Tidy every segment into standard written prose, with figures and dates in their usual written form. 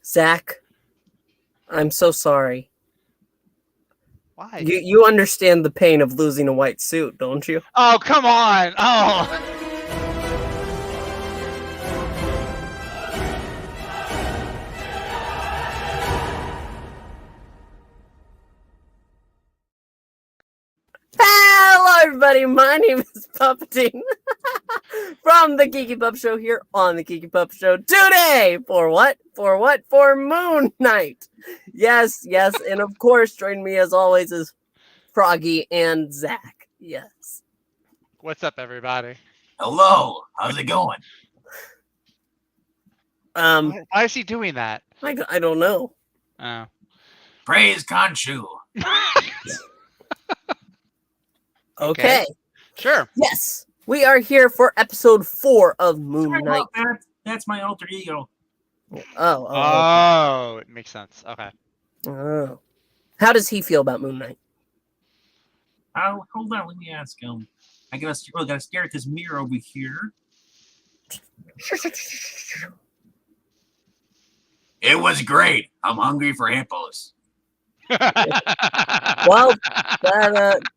Zach, I'm so sorry. Why? You understand the pain of losing a white suit, don't you? Oh, come on! Oh! Hello, everybody. My name is Puppeting from the Geeky Pup Show here on the Geeky Pup Show today. For what? For what? For Moon Knight. Yes, and of course, joining me as always is Froggy and Zach. Yes. What's up, everybody? Hello, how's it going? Why is he doing that? I don't know. Oh. Praise Konshu. Okay. Sure. Yes, we are here for episode 4 of Moon Knight. That's my alter ego. Oh, it makes sense. Okay. Oh. How does he feel about Moon Knight? Hold on, let me ask him. I gotta stare at this mirror over here. It was great. I'm hungry for hippos. Well,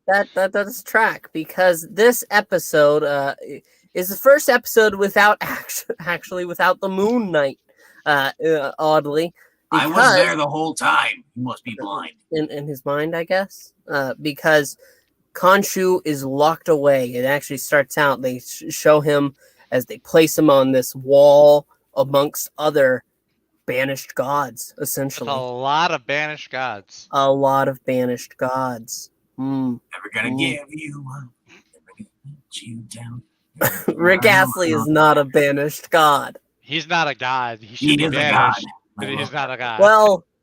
that does track because this episode is the first episode without actually without the Moon Knight. Oddly, I was there the whole time. You must be blind. In his mind, I guess. Because Konshu is locked away. It actually starts out. They show him as they place him on this wall amongst other banished gods, essentially. That's a lot of banished gods. A lot of banished gods. Never gonna give you up. Never gonna let you down. Rick Astley is not a banished god. He's not a god. He should He be is a banished, god. but he's not a god.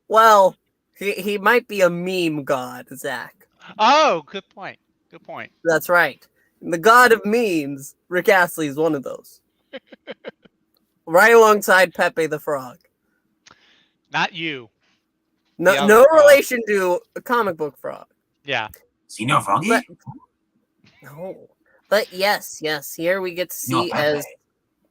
Well, he might be a meme god, Zach. Oh, good point. Good point. That's right. The god of memes, Rick Astley is one of those. Right alongside Pepe the Frog. Not you. No relation to a comic book frog. Yeah. See no froggy? No. But yes. Here we get to see No, as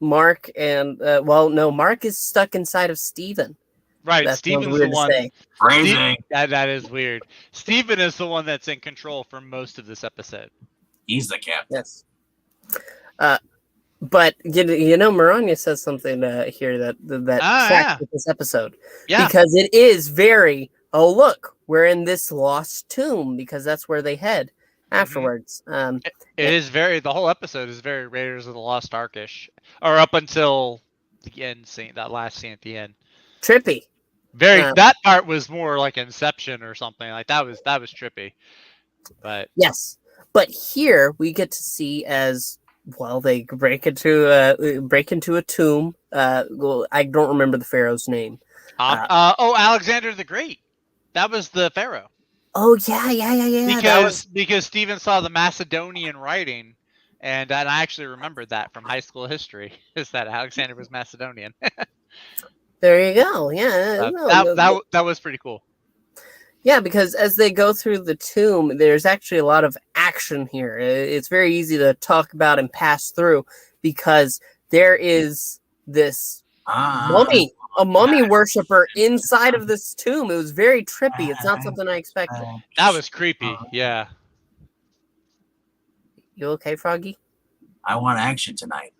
Mark and Mark is stuck inside of Steven. Right, That's Steven's the one. Phrasing. That is weird. Steven is the one that's in control for most of this episode. He's the captain. Yes. But Maranya says something here that tracks with this episode. Yeah. Because it is very, look, we're in this lost tomb because that's where they head afterwards. It is the whole episode is very Raiders of the Lost Ark-ish, or up until the end scene, that last scene at the end. Trippy. That part was more like Inception or something. Like that was trippy. But yes. But here we get to see as well they break into a tomb. I don't remember the pharaoh's name. Alexander the Great. That was the pharaoh. Oh yeah. Because Steven saw the Macedonian writing, and I actually remembered that from high school history. Is that Alexander was Macedonian? There you go. Yeah, that was pretty cool. Yeah, because as they go through the tomb, there's actually a lot of action here. It's very easy to talk about and pass through because there is this mummy, a mummy worshiper inside of this tomb. It was very trippy. It's not something I expected. That was creepy. Yeah. You okay, Froggy? I want action tonight.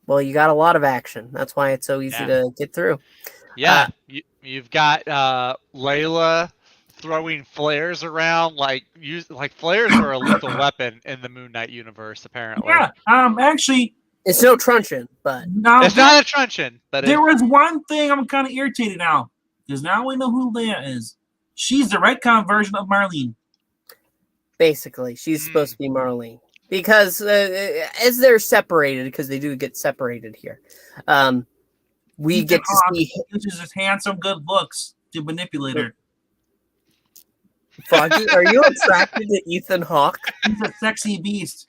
Well, you got a lot of action. That's why it's so easy to get through. Yeah, you've got Layla throwing flares around, like flares are a lethal weapon in the Moon Knight universe, apparently. Yeah, actually, it's no truncheon, but it's not a truncheon. But there was one thing I'm kind of irritated now because now we know who Leia is. She's the retcon version of Marlene. Basically, she's supposed to be Marlene. Because as they're separated, because they do get separated here, we get to see he uses his handsome good looks to manipulate her. Froggy, are you attracted to Ethan Hawke? He's a sexy beast.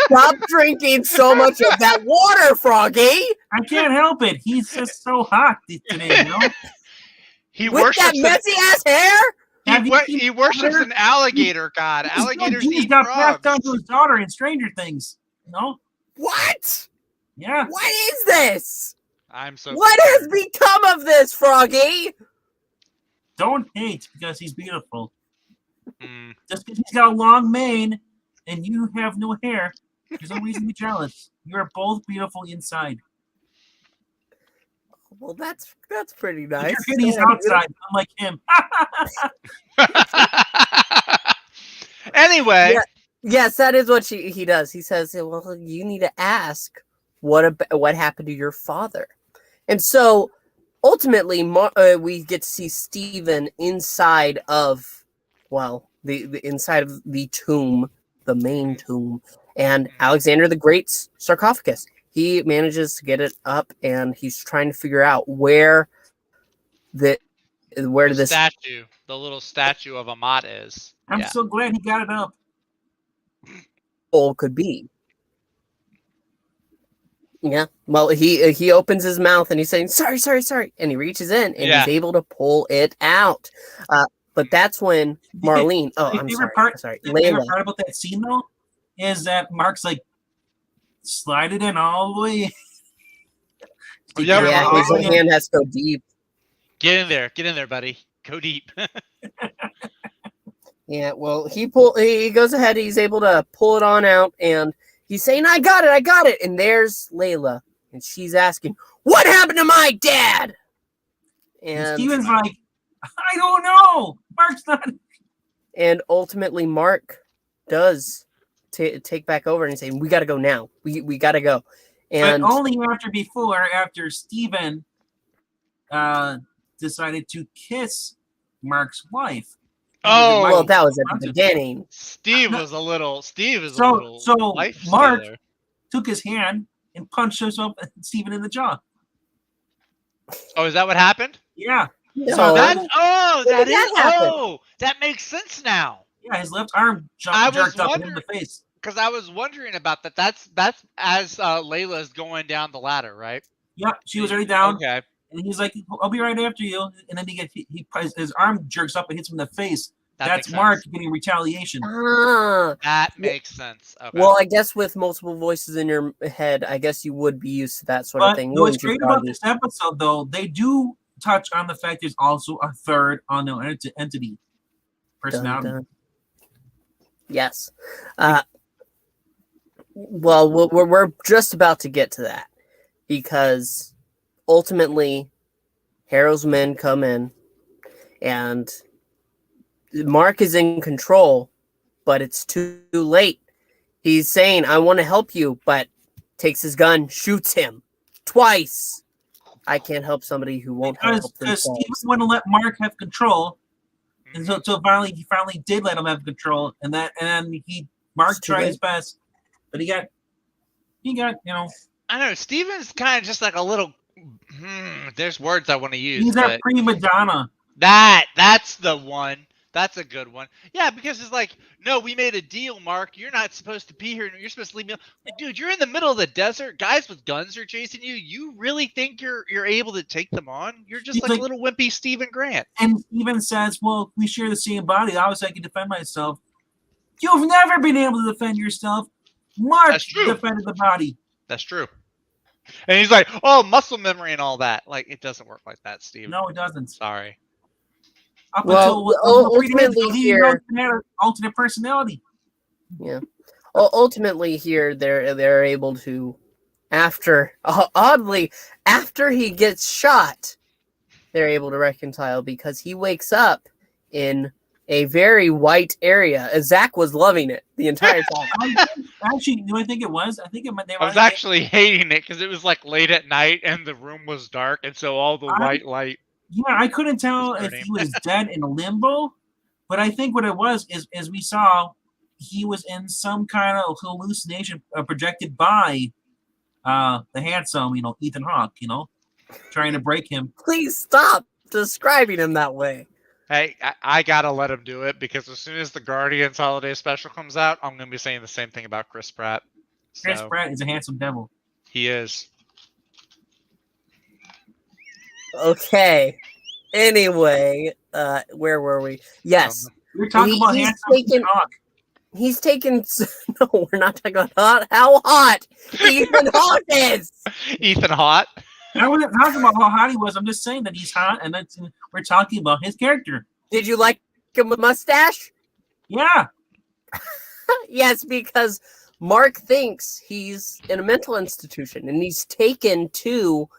Stop drinking so much of that water, Froggy. I can't help it. He's just so hot today, you know? With that messy ass hair? He worships an alligator god. Alligators eat got frogs. passed down to his daughter in Stranger Things. You know? What? Yeah. What is this? I'm so. What has concerned. become of this, Froggy? Don't hate because he's beautiful. Mm. Just because he's got a long mane and you have no hair, there's no reason to be jealous. You are both beautiful inside. Well, that's pretty But nice. you're he's outside, unlike him. Anyway, Yeah. Yes, that is what he does. He says, "Well, you need to ask what happened to your father." And so, ultimately, we get to see Stephen inside of, well, the inside of the tomb, the main tomb, and Alexander the Great's sarcophagus. He manages to get it up, and he's trying to figure out where the this statue, the little statue of Amat is. I'm Yeah. so glad he got it up. hole could be. Yeah. Well, he opens his mouth and he's saying, "Sorry, sorry, sorry," and he reaches in and Yeah. he's able to pull it out. But that's when Marlene. Oh, My I'm favorite sorry. part, Sorry, the favorite Layla. part about that scene though is that Mark's like slide it in all the way. Yeah, Yeah, all his the way in. hand has to go deep. Get in there, buddy. Go deep. Yeah. Well, he goes ahead. He's able to pull it on out, and he's saying, "I got it, I got it." And there's Layla, and she's asking, "What happened to my dad?" And And Steven's like, I don't know. Mark's not. And ultimately, Mark does take back over and say, "We got to go now. We got to go." And But only after Steven decided to kiss Mark's wife. Oh, well, that was at the beginning. Steve is a little So life Mark stealer. took his hand and punched Steven in the jaw. Oh, is that what happened? Yeah. No, So that makes sense now. Yeah, his left arm jerked up in the face. Because I was wondering about that. That's as Layla's going down the ladder, right? Yeah, she was already down. Okay. And he's like, "I'll be right after you." And then his arm jerks up and hits him in the face. That's Mark getting retaliation. That makes sense. Okay. Well, I guess with multiple voices in your head, I guess you would be used to that sort of thing. What's great about this episode, though, they do touch on the fact there's also a third unknown entity personality. Dun, dun. Yes. Well, we're just about to get to that because ultimately, Harrow's men come in, and Mark is in control, but it's too late. He's saying, "I want to help you," but takes his gun, shoots him twice. I can't help somebody who won't help themselves. Because Steven wouldn't let Mark have control, and so he finally did let him have control, and then Mark tried his best, but he got I know Steven's kind of just like a little. There's words I want to use. He's a prima donna. That's the one. That's a good one. Yeah, because it's like, no, we made a deal, Mark. You're not supposed to be here. You're supposed to leave me. Like, dude, you're in the middle of the desert. Guys with guns are chasing you. You really think you're able to take them on? You're just like a little wimpy Stephen Grant. And Stephen says, "Well, we share the same body. Obviously, I can defend myself." You've never been able to defend yourself. Mark defended the body. That's true. And he's like, "Oh, muscle memory and all that." Like, it doesn't work like that, Steve. No, it doesn't. Sorry. Ultimately here, alternate personality. Yeah. Ultimately here, they're able to, after he gets shot, they're able to reconcile because he wakes up in a very white area. Zach was loving it the entire time. Actually, do I think it was? I think it might. I was actually hating it because it was like late at night and the room was dark, and so all the white light. Yeah, I couldn't tell if he was dead in limbo, but I think what it was is, as we saw, he was in some kind of hallucination projected by the handsome, Ethan Hawke, trying to break him. Please stop describing him that way. Hey, I gotta let him do it because as soon as the Guardians Holiday Special comes out, I'm gonna be saying the same thing about Chris Pratt. Chris Pratt is a handsome devil. He is. Okay. Anyway, where were we? Yes. We're talking about handsome Hawke. He's taken. No, we're not talking about how hot Ethan Hawke is. Ethan Hawke. I wasn't talking about how hot he was. I'm just saying that he's hot, and we're talking about his character. Did you like him with mustache? Yeah. Yes, because Mark thinks he's in a mental institution, and he's taken to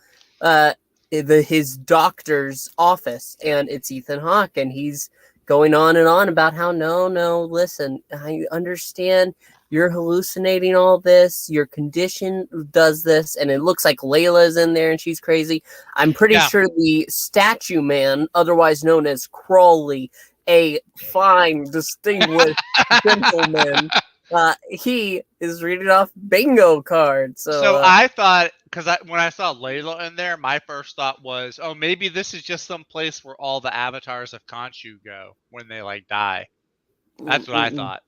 his doctor's office, and it's Ethan Hawke, and he's going on and on about how no, listen, I understand you're hallucinating all this, your condition does this, and it looks like Layla's in there and she's crazy. I'm pretty sure the statue man, otherwise known as Crawley, a fine, distinguished gentleman, he is reading off bingo cards. So I thought, because when I saw Layla in there, my first thought was, oh, maybe this is just some place where all the avatars of Konshu go when they like die. That's what I thought.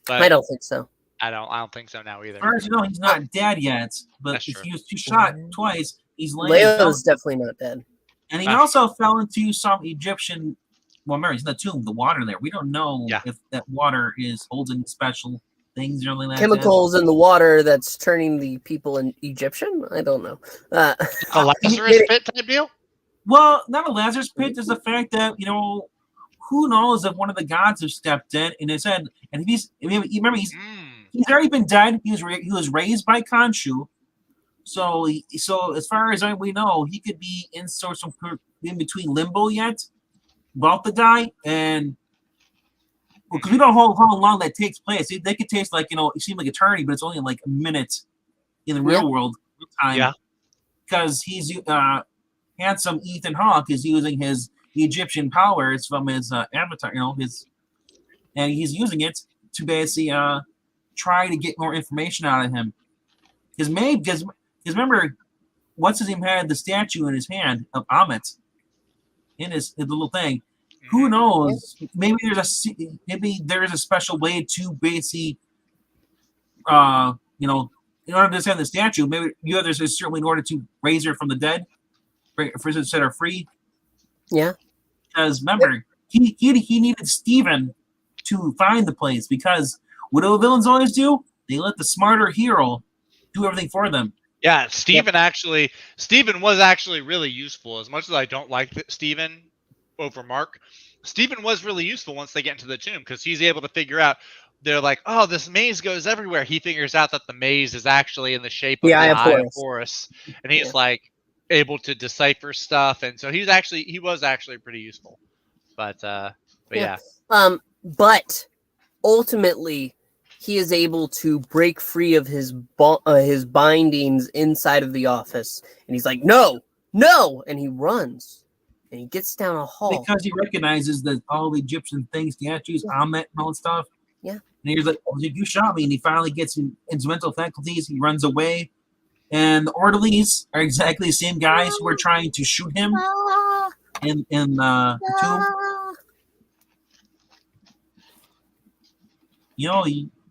But I don't think so. I don't think so now either. As far as you know, he's not dead yet. But if he was shot twice, he's laying. Layla's definitely not dead. And he also fell into some Egyptian. Well, remember, he's in the tomb. The water there. We don't know if that water is holding special things or anything like that. Chemicals in the water that's turning the people in Egyptian? I don't know. A Lazarus pit type deal? Well, not a Lazarus pit. There's the fact that, who knows if one of the gods have stepped in and has said, and if he's already been dead. He was raised by Konshu. So as far as we know, he could be in in between limbo yet, about to die, and because we don't know how long that takes place. They could taste like, it seems like eternity, but it's only like a minute in the real world time. Yeah. Because he's handsome Ethan Hawke is using his Egyptian powers from his avatar, and he's using it to basically try to get more information out of him. Because remember, what's his name had the statue in his hand of Amit in his little thing. Who knows? Maybe there is a special way to basically, in order to send the statue. Maybe there's certainly in order to raise her from the dead, for to set her free. Yeah. Because remember, he needed Steven to find the place, because what do villains always do? They let the smarter hero do everything for them. Yeah, Steven was actually really useful. As much as I don't like Steven over Mark, Steven was really useful once they get into the tomb, because he's able to figure out, they're like, oh, this maze goes everywhere. He figures out that the maze is actually in the shape of the Eye of Horus. And he's like able to decipher stuff. And so he was actually pretty useful. But yeah. But ultimately, he is able to break free of his bindings inside of the office, and he's like, "No!" And he runs, and he gets down a hall because he recognizes that all the Egyptian things, statues, Amet, and all that stuff. Yeah, and he's like, "Oh, you shot me!" And he finally gets his mental faculties. He runs away, and the orderlies are exactly the same guys who were trying to shoot him in the tomb.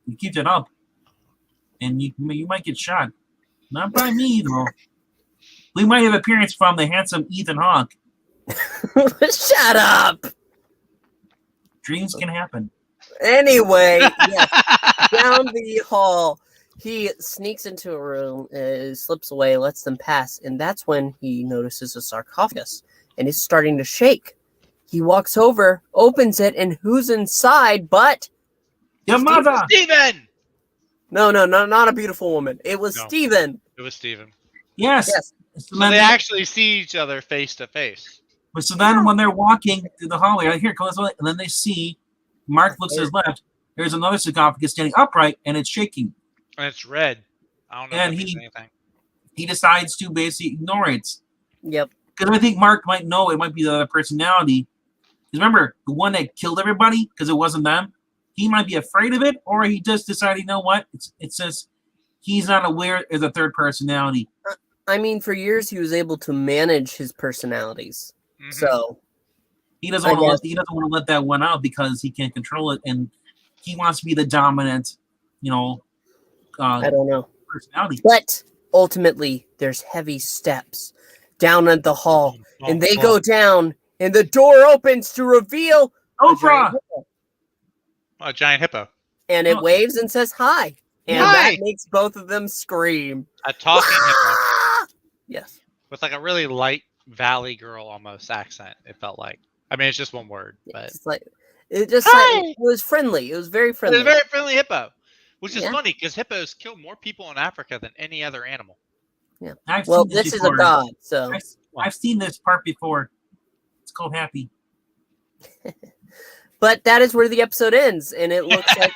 You keep that up, and you might get shot. Not by me, though. We might have appearance from the handsome Ethan Hawke. Shut up! Dreams can happen. Anyway, yes, down the hall, he sneaks into a room, slips away, lets them pass, and that's when he notices a sarcophagus, and it's starting to shake. He walks over, opens it, and who's inside but... Your mother! Steven! No, not a beautiful woman. It was Steven. It was Steven. Yes. So they actually see each other face to face. But so then when they're walking through the hallway, right here, and then they see Mark looks to his left. There's another sarcophagus standing upright, and it's shaking. And it's red. I don't know if it means anything. He decides to basically ignore it. Yep. Because I think Mark might know it might be the other personality. Because remember, the one that killed everybody, because it wasn't them, he might be afraid of it, or he just decided, you know what? It says he's not aware as a third personality. I mean, for years he was able to manage his personalities, so he doesn't want to let that one out because he can't control it, and he wants to be the dominant, I don't know, personality. But ultimately, there's heavy steps down at the hall, and they go down, and the door opens to reveal Oprah. A giant hippo. And it waves and says hi. And that makes both of them scream. A talking hippo. Yes. with like a really light Valley Girl almost accent. It felt like. I mean, it's just one word, but It was friendly. It was very it friendly. was a very friendly hippo, which is Yeah. funny because hippos kill more people in Africa than any other animal. Yeah. I've Well, seen this this is before. a god, so I've seen this part before. It's called Happy. but that is where the episode ends, and it looks like.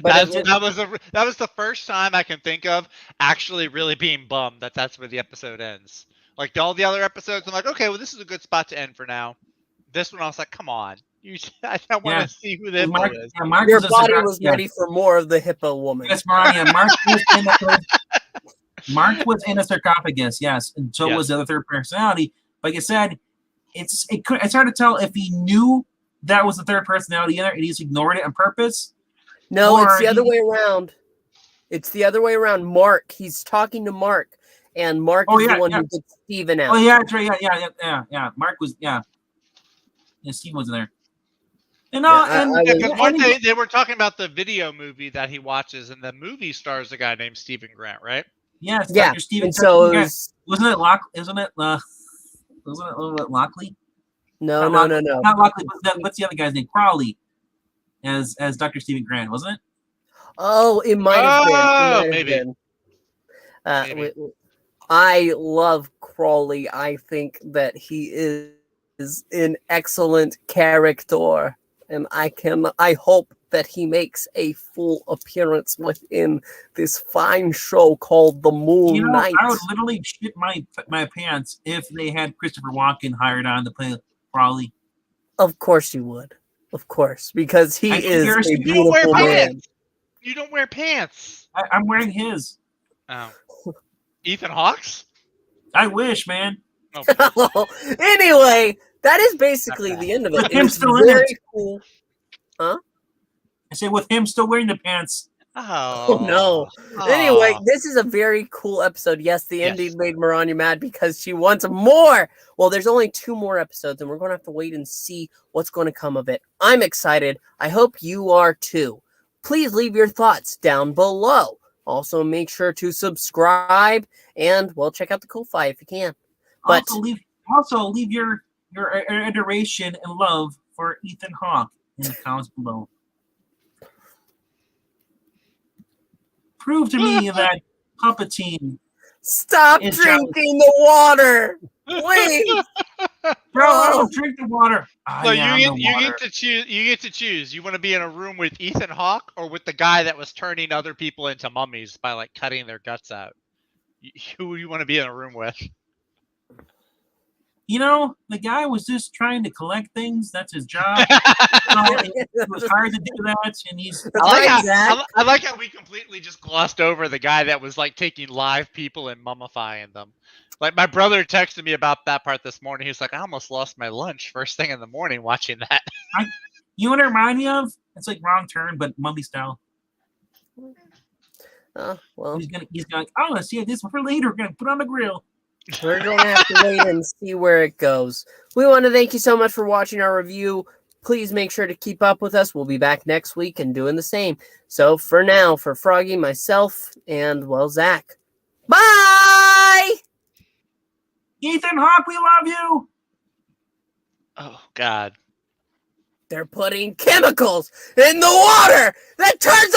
But that was the first time I can think of actually really being bummed that that's where the episode ends. Like all the other episodes, I'm like, okay, well, this is a good spot to end for now. This one, I was like, come on, I want to see who the hippo is. Yeah, Mark your body was ready for more of the hippo woman. Yes, Mariah. Mark was in a sarcophagus, yes, and so was the other third personality. Like I said, it's hard to tell if he knew that was the third personality in there and he just ignored it on purpose. No, it's the other way around. It's the other way around. Mark, he's talking to Mark, and Mark is the one who gets Steven out. Oh yeah, that's right. Yeah. Mark was Yeah, Steven was in there. And they were talking about the video movie that he watches, and the movie stars a guy named Stephen Grant, right? Yes, yeah. Dr. Stephen. And so wasn't it Lockley? No. Not Lockley. What's the other guy's name? Crowley, as Dr. Stephen Grant, wasn't it? Oh, it might have been. It might maybe. Have been. I love Crawley. I think that he is an excellent character, and I hope that he makes a full appearance within this fine show called The Moon Knight. I would literally shit my pants if they had Christopher Walken hired on to play Crawley. Of course you would. Of course, because he is a beautiful man. You don't wear pants. I'm wearing his. Oh. Ethan Hawke's? I wish, man. Oh. Anyway, that is basically the end of it. Him still very cool. Huh? I say with him still wearing the pants. Oh no. Anyway, this is a very cool episode. Yes, the ending made Maranya mad because she wants more. Well, there's only 2 more episodes, and we're going to have to wait and see what's going to come of it. I'm excited. I hope you are too. Please leave your thoughts down below. Also, make sure to subscribe and, well, check out the Ko-Fi if you can. But also leave your adoration and love for Ethan Hawke in the comments below. Prove to me that Palpatine. Stop drinking the water, please. Bro, I don't drink the water. So you get to choose. You get to choose. You want to be in a room with Ethan Hawke or with the guy that was turning other people into mummies by like cutting their guts out. Who do you want to be in a room with? You know, the guy was just trying to collect things. That's his job. It was hard to do that, and he's. I like how we completely just glossed over the guy that was like taking live people and mummifying them. Like my brother texted me about that part this morning. He was like, "I almost lost my lunch first thing in the morning watching that." You know what it reminded me of? It's like Wrong Turn, but mummy style. Well, he's gonna. I want to see this for later. We're gonna put on the grill. We're going to have to wait and see where it goes. We want to thank you so much for watching our review. Please make sure to keep up with us. We'll be back next week and doing the same. So for now, for Froggy, myself, and, well, Zach. Bye! Ethan Hawke, we love you! Oh, God. They're putting chemicals in the water that turns